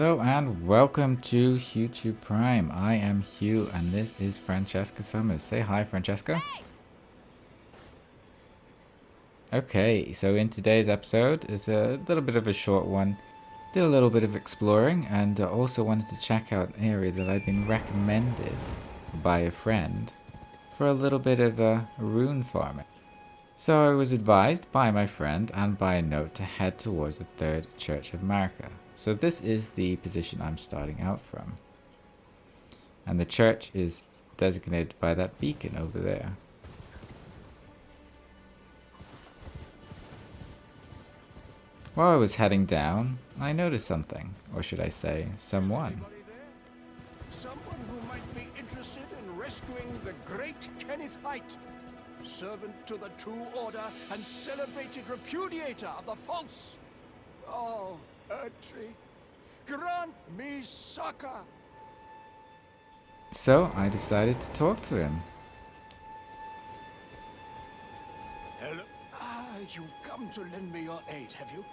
Hello and welcome to YouTube Prime. I am Hugh and this is Francesca Summers. Say hi, Francesca. Okay, so in today's episode is a little bit of a short one. Did a little bit of exploring and also wanted to check out an area that I've been recommended by a friend for a little bit of rune farming. So I was advised by my friend and by a note to head towards the Third Church of Marika. So this is the position I'm starting out from. And the church is designated by that beacon over there. While I was heading down, I noticed something, or should I say, someone. Someone who might be interested in rescuing the great Kenneth Height, servant to the true order and celebrated repudiator of the false. Oh, Erdtree, grant me succor. So I decided to talk to him. Hello. You've come to lend me your aid, have you?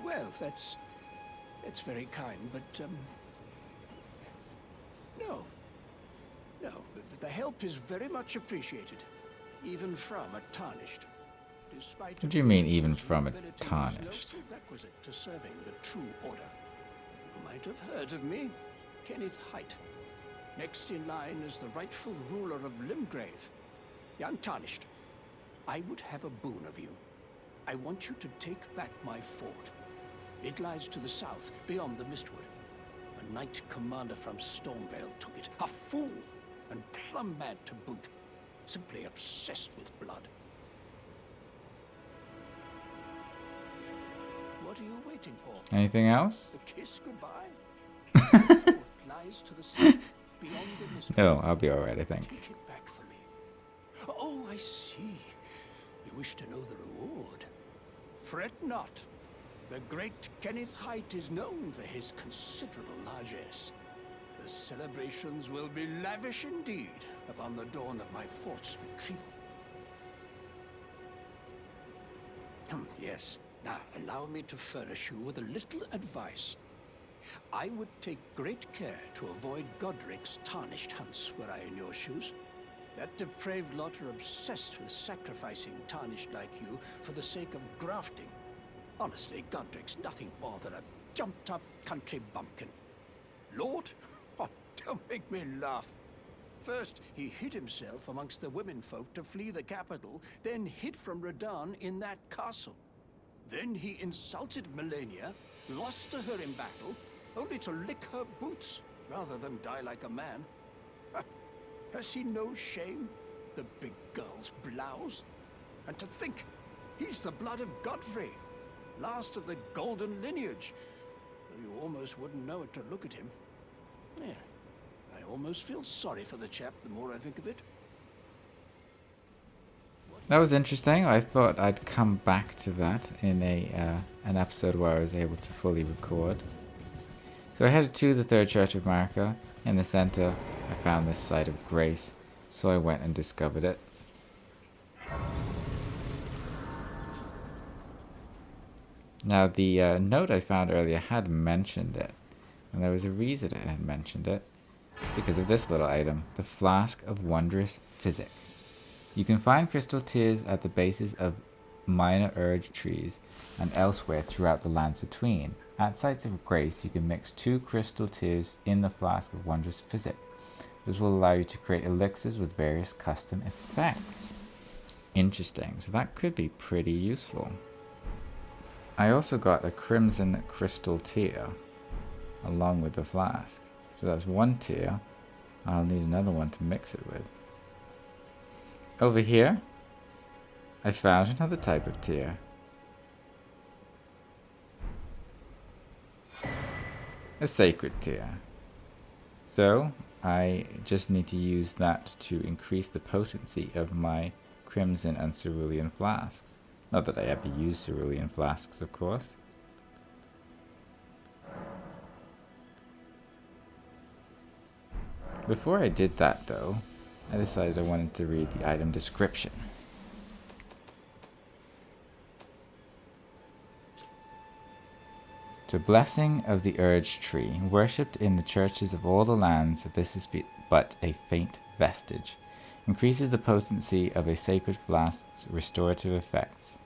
Well, that's very kind, but no, the help is very much appreciated, even from a tarnished. Despite What do you mean, even from a tarnished? Requisite to serving the true order. You might have heard of me, Kenneth Height. Next in line is the rightful ruler of Limgrave, the Untarnished. I would have a boon of you. I want you to take back my fort. It lies to the south, beyond the Mistwood. A knight commander from Stormvale took it. A fool, and plumb mad to boot. Simply obsessed with blood. What are you waiting for? Anything else? The kiss goodbye? The fort lies to the south, beyond the Mistwood. No, I'll be alright, I think. Take it back for me. Oh, I see. You wish to know the reward. Fret not. The great Kenneth Height is known for his considerable largesse. The celebrations will be lavish indeed upon the dawn of my fort's retrieval. Yes. Now, allow me to furnish you with a little advice. I would take great care to avoid Godric's tarnished hunts were I in your shoes. That depraved lot are obsessed with sacrificing tarnished like you for the sake of grafting. Honestly, Godric's nothing more than a jumped-up country bumpkin. Lord? Oh, don't make me laugh. First, he hid himself amongst the womenfolk to flee the capital, then hid from Radahn in that castle. Then he insulted Melania, lost to her in battle, only to lick her boots rather than die like a man. Has he no shame, the big girl's blouse? And to think, he's the blood of Godfrey, last of the golden lineage. You almost wouldn't know it to look at him. Yeah, I almost feel sorry for the chap the more I think of it. That was interesting. I thought I'd come back to that in an episode where I was able to fully record. So I headed to the Third Church of Marika. In the center, I found this site of grace, so I went and discovered it. Now, the note I found earlier had mentioned it, and there was a reason it had mentioned it, because of this little item, the Flask of Wondrous Physic. You can find crystal tears at the bases of minor urge trees and elsewhere throughout the lands between. At sites of grace, you can mix 2 crystal tears in the Flask of Wondrous Physic. This will allow you to create elixirs with various custom effects. Interesting, so that could be pretty useful. I also got a crimson crystal tear along with the flask. So that's 1 tear. I'll need another one to mix it with. Over here, I found another type of tear. A sacred tear. So I just need to use that to increase the potency of my crimson and cerulean flasks. Not that I ever use cerulean flasks, of course. Before I did that, though, I decided I wanted to read the item description. The blessing of the urge tree, worshipped in the churches of all the lands, this is but a faint vestige. Increases the potency of a sacred flask's restorative effects.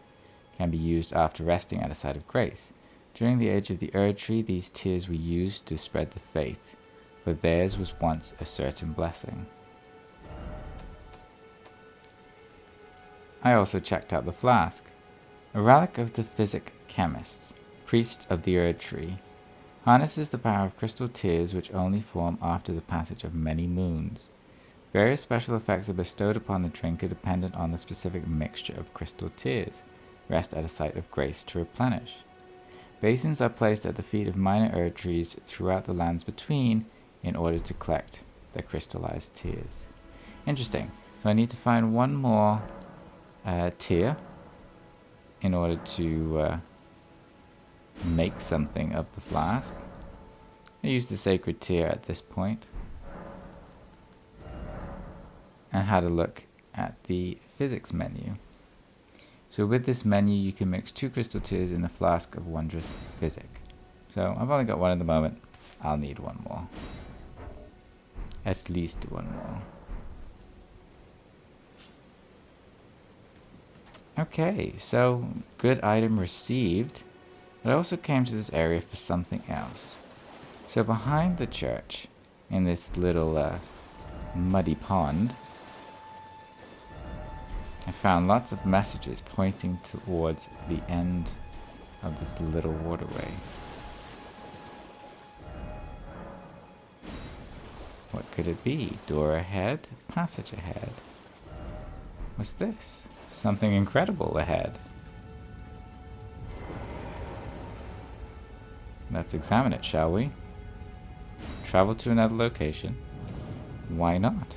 Can be used after resting at a site of grace. During the age of the urge tree, these tears were used to spread the faith, for theirs was once a certain blessing. I also checked out the flask. A relic of the physic chemists, priests of the Erd tree, harnesses the power of crystal tears which only form after the passage of many moons. Various special effects are bestowed upon the drinker dependent on the specific mixture of crystal tears. Rest at a site of grace to replenish. Basins are placed at the feet of minor Erd trees throughout the lands between in order to collect their crystallized tears. Interesting. So I need to find one more tear in order to make something of the flask. I use the sacred tear at this point and had a look at the physics menu. So with this menu you can mix 2 crystal tears in the flask of wondrous physic. So I've only got one at the moment. I'll need one more. At least one more. Okay, so good item received. But I also came to this area for something else. So behind the church, in this little muddy pond, I found lots of messages pointing towards the end of this little waterway. What could it be? Door ahead? Passage ahead? What's this? Something incredible ahead. Let's examine it, shall we? Travel to another location. Why not?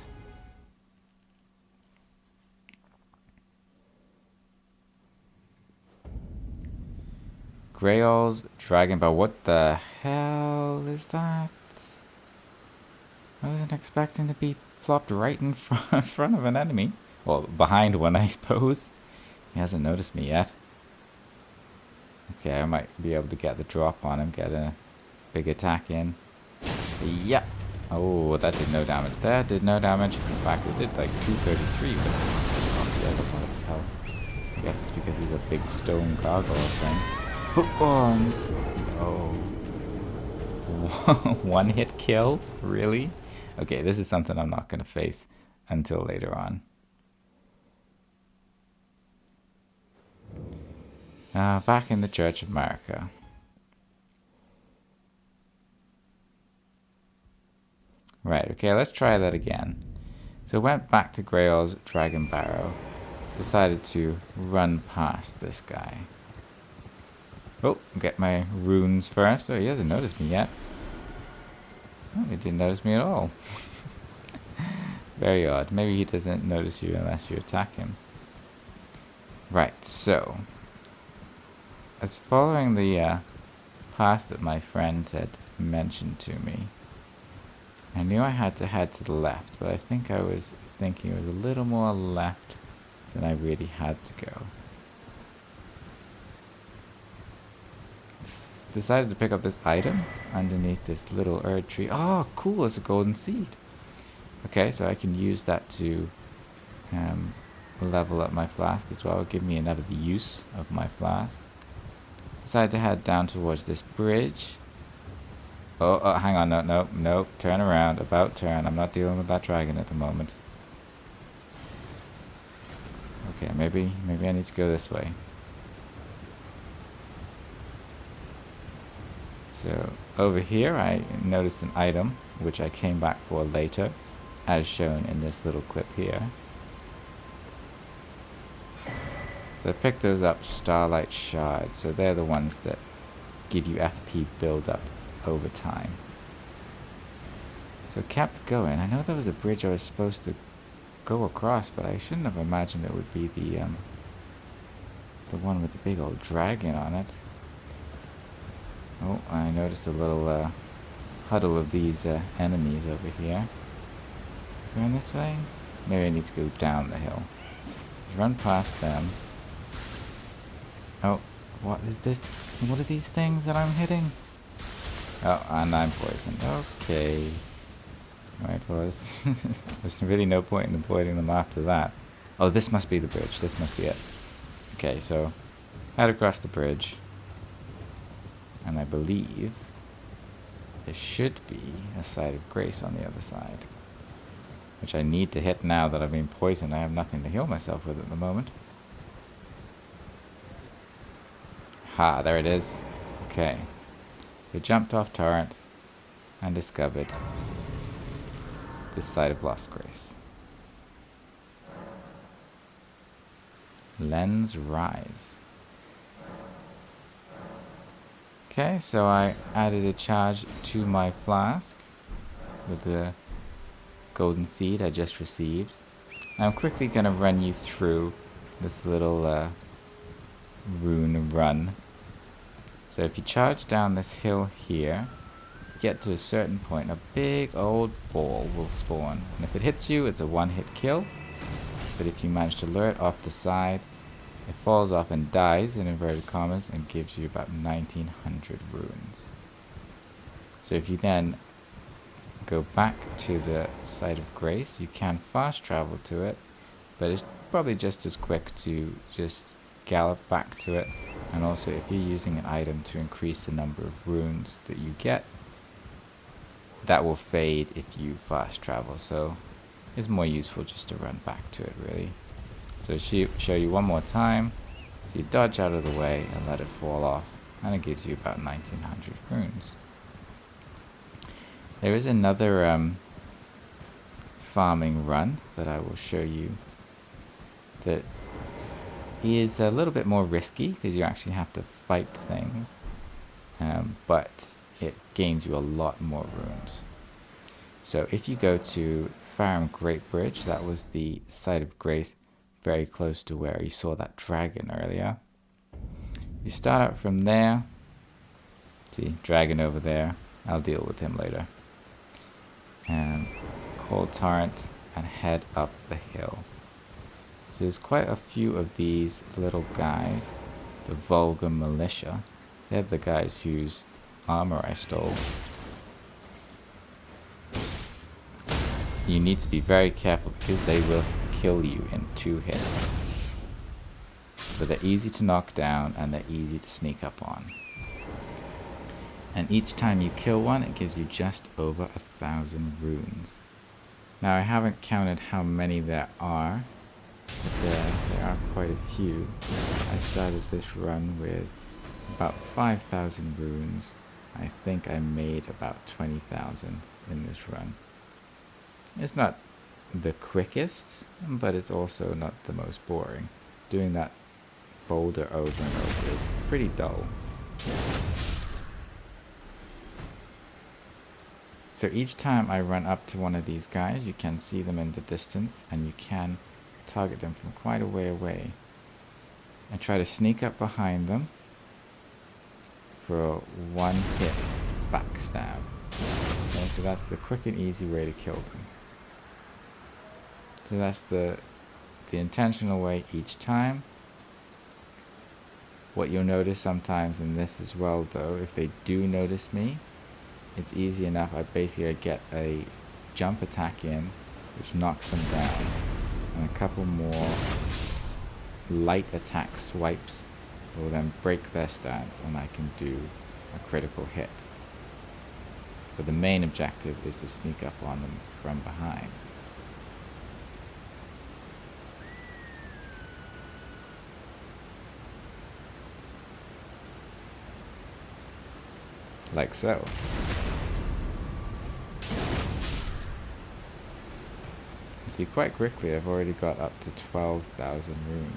Grail's Dragon Bar. What the hell is that? I wasn't expecting to be plopped right in front of an enemy. Well, behind one, I suppose. He hasn't noticed me yet. Okay, I might be able to get the drop on him, get a big attack in. Yeah. Oh, that did no damage. That did no damage. In fact, it did like 233, but he has a lot of health. I guess it's because he's a big stone gargoyle thing. Oh, no. One hit kill? Really? Okay, this is something I'm not going to face until later on. Back in the Church of Marika. Right, okay, let's try that again. So went back to Grail's Dragon Barrow. Decided to run past this guy. Oh, get my runes first. Oh, he hasn't noticed me yet. Oh, he didn't notice me at all. Very odd. Maybe he doesn't notice you unless you attack him. Right, so as following the path that my friend had mentioned to me, I knew I had to head to the left, but I think I was thinking it was a little more left than I really had to go. Decided to pick up this item underneath this little Erd tree. Oh, cool, it's a golden seed. Okay, so I can use that to level up my flask as well. Give me another use of my flask. Decided to head down towards this bridge. Oh, hang on, no, turn around, about turn. I'm not dealing with that dragon at the moment. Okay, maybe I need to go this way. So over here I noticed an item which I came back for later, as shown in this little clip here. So I picked those up, Starlight Shards, so they're the ones that give you FP build up over time. So kept going. I know there was a bridge I was supposed to go across, but I shouldn't have imagined it would be the one with the big old dragon on it. Oh, I noticed a little huddle of these enemies over here. Going this way? Maybe I need to go down the hill. Run past them. Oh, what is this? What are these things that I'm hitting? Oh, and I'm poisoned. Okay. Right, well, there's really no point in avoiding them after that. Oh, this must be the bridge. This must be it. Okay, so head across the bridge. And I believe there should be a site of grace on the other side. Which I need to hit now that I've been poisoned. I have nothing to heal myself with at the moment. Ha, there it is. Okay. So jumped off torrent and discovered this site of lost grace. Lens Rise. Okay, so I added a charge to my flask with the golden seed I just received. I'm quickly going to run you through this little rune run. So if you charge down this hill here, get to a certain point, a big old ball will spawn. And if it hits you, it's a one-hit kill. But if you manage to lure it off the side, it falls off and dies, in inverted commas, and gives you about 1900 runes. So if you then go back to the site of grace, you can fast travel to it, but it's probably just as quick to just gallop back to it. And also, if you're using an item to increase the number of runes that you get, that will fade if you fast travel, so it's more useful just to run back to it, really. So show you one more time. So you dodge out of the way and let it fall off, and it gives you about 1900 runes. There is another farming run that I will show you that is a little bit more risky because you actually have to fight things, but it gains you a lot more runes. So if you go to Farum Great Bridge, that was the site of grace very close to where you saw that dragon earlier. You start out from there. See, dragon over there. I'll deal with him later. And Cold Torrent and head up the hill. So there's quite a few of these little guys, the Vulgar Militia. They're the guys whose armor I stole. You need to be very careful because they will kill you in 2 hits. But they're easy to knock down and they're easy to sneak up on. And each time you kill one, it gives you just over 1,000 runes. Now I haven't counted how many there are, but there are quite a few. I started this run with about 5,000 runes. I think I made about 20,000 in this run. It's not the quickest, but it's also not the most boring. Doing that boulder over and over is pretty dull. So each time I run up to one of these guys, you can see them in the distance, and you can target them from quite a way away. And try to sneak up behind them for a one-hit backstab. Okay, so that's the quick and easy way to kill them. So that's the intentional way each time. What you'll notice sometimes in this as well, though, if they do notice me, it's easy enough. I basically get a jump attack in, which knocks them down, and a couple more light attack swipes will then break their stance, and I can do a critical hit. But the main objective is to sneak up on them from behind. Like so. You see, quite quickly I've already got up to 12,000 runes.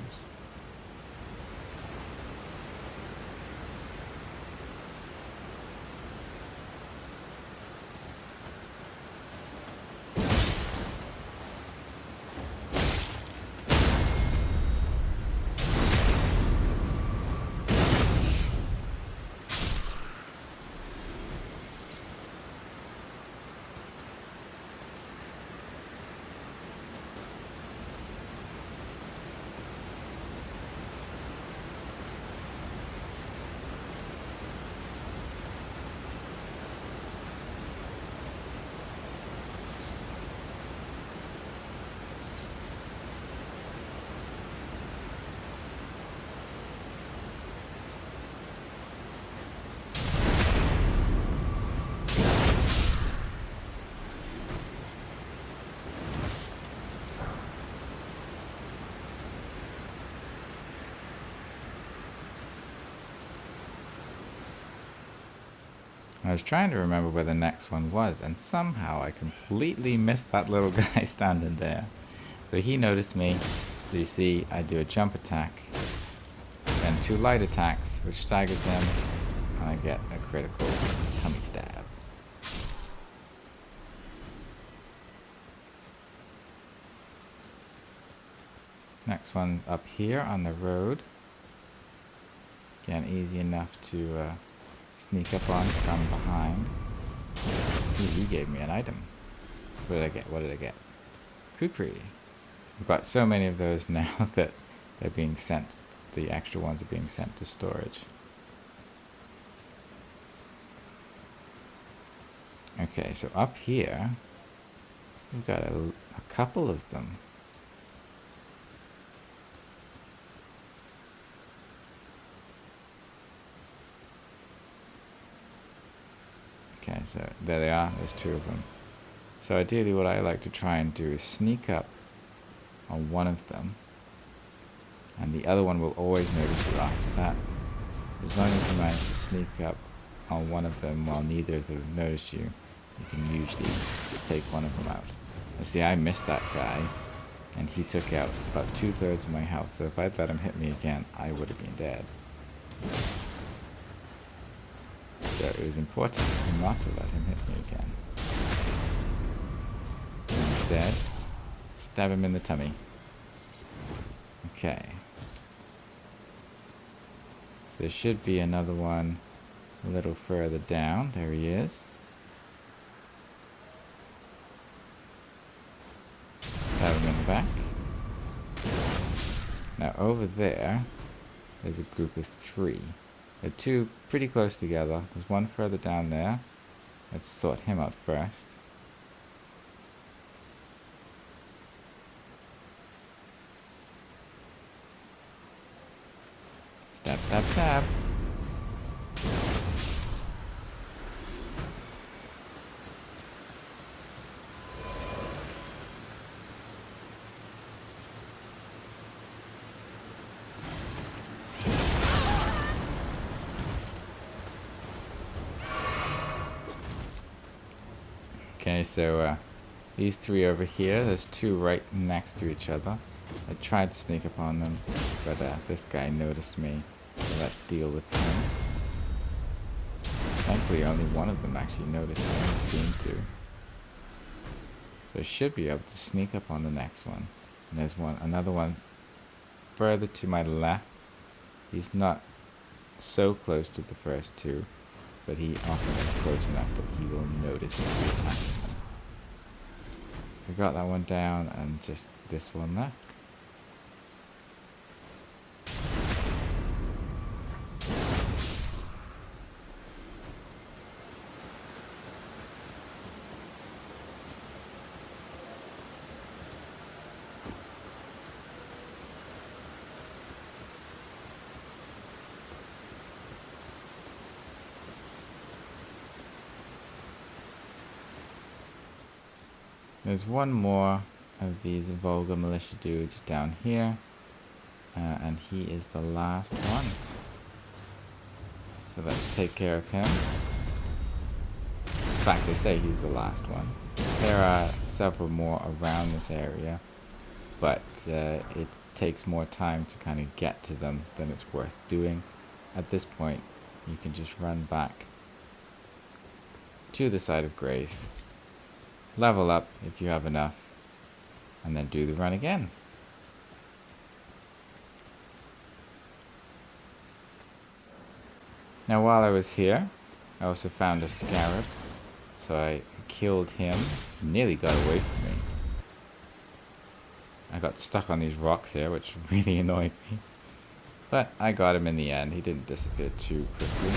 I was trying to remember where the next one was, and somehow I completely missed that little guy standing there. So he noticed me. So you see, I do a jump attack, then 2 light attacks, which staggers him, and I get a critical tummy stab. Next one's up here on the road. Again, easy enough to sneak up on from behind. Ooh, he gave me an item. What did I get? What did I get? Kukri. I've got so many of those now that they're being sent. The extra ones are being sent to storage. Okay, so up here, we've got a couple of them. Okay, so there they are. There's 2 of them. So ideally what I like to try and do is sneak up on one of them, and the other one will always notice you after that. As long as you manage to sneak up on one of them while neither of them notice you, you can usually take one of them out. And see, I missed that guy, and he took out about 2/3 of my health, so if I'd let him hit me again, I would have been dead. So it was important not to let him hit me again. Instead, stab him in the tummy. Okay. There should be another one a little further down. There he is. Stab him in the back. Now over there, there's a group of 3. They're 2 pretty close together. There's one further down there. Let's sort him out first. Stab, stab, stab. Okay, so these 3 over here, there's 2 right next to each other. I tried to sneak upon them, but this guy noticed me, so let's deal with him. Thankfully, only one of them actually noticed me, I seemed to. So I should be able to sneak up on the next one. And there's another one further to my left. He's not so close to the first 2. But he often is close enough that he will notice me attacking him. So I got that one down, and just this one left. There's one more of these vulgar militia dudes down here, and he is the last one. So let's take care of him. In fact, they say he's the last one. There are several more around this area, but it takes more time to kind of get to them than it's worth doing. At this point, you can just run back to the site of grace, level up if you have enough, and then do the run again. Now while I was here, I also found a scarab, so I killed him. He nearly got away from me. I got stuck on these rocks here, which really annoyed me. But I got him in the end. He didn't disappear too quickly.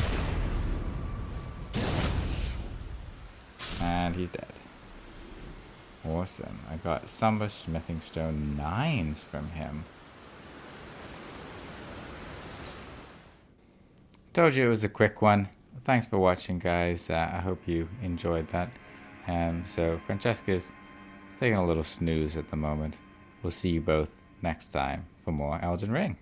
And he's dead. Awesome. I got Summer Smithing Stone 9s from him. Told you it was a quick one. Thanks for watching, guys. I hope you enjoyed that. So Francesca's taking a little snooze at the moment. We'll see you both next time for more Elden Ring.